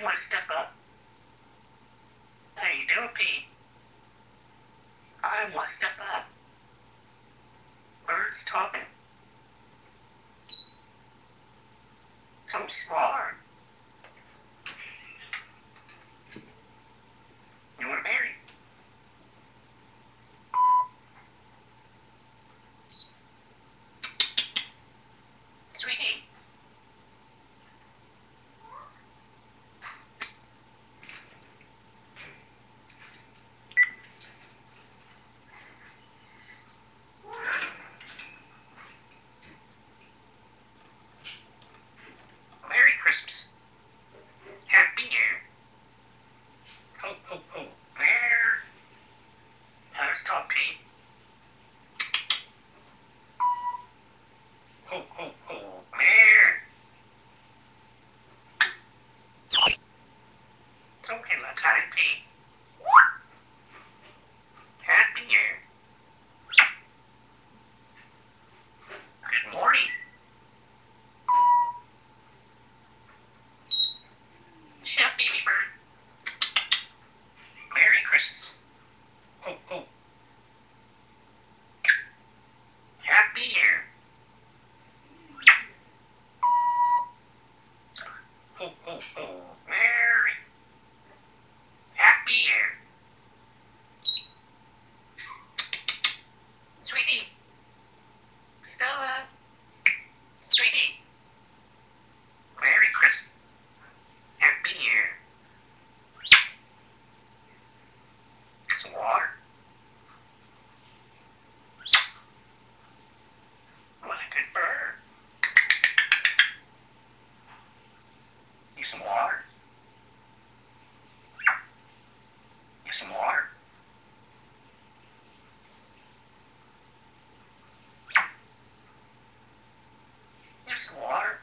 You want to step up? How you doing, Pete? I want to step up. Birds talking. So smart. You want to marry? Sweetie. Merry Christmas. Happy New Year. Ho, ho, ho. There. How's Tom Pete? Ho, ho, ho. There. It's okay, my time, Pete. Happy New Year. Good morning. Shut up, baby bird. Merry Christmas. Ho, ho. Happy New Year. Ho, ho, ho. Merry. Happy New Year. Sweetie. Stella. Sweetie. Merry Christmas. Happy New Year. Some water. What a good bird. Need some water. Need some water. Need some water.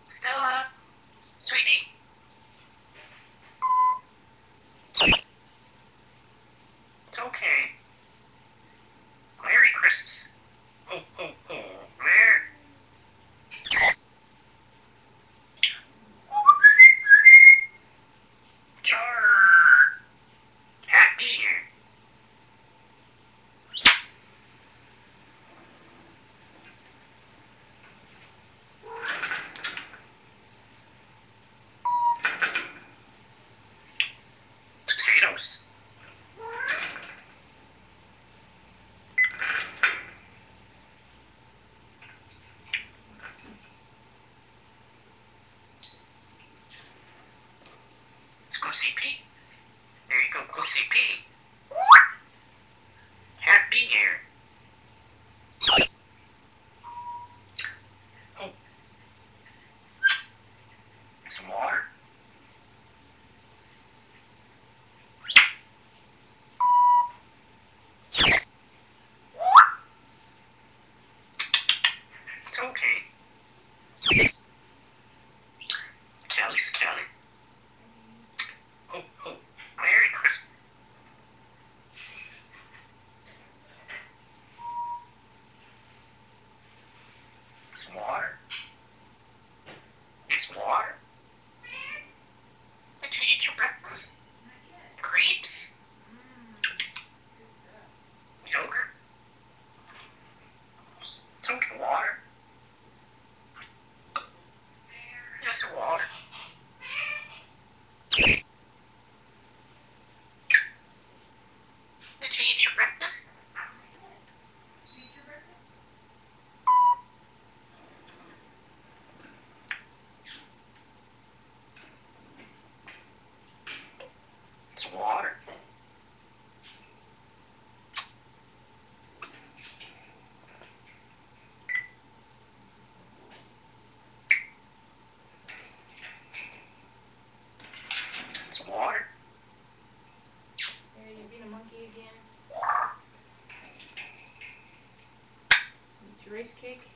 Stella. Sweetie. It's okay. Merry Christmas. Ho, ho, ho. Merry. Jar. Happy New Year. Potatoes. Let's go see Pete. There you go. Go see Pete. Happy New Year. Oh. Some water. It's okay. Kelly's Kelly. Ho, ho. Merry Christmas. Some water. Need some water. Did you eat your breakfast? Grapes? Yogurt? It's okay, water. Here's some water. Did you eat your breakfast? Some water. Some water. There, you being a monkey again? Eat your rice cake.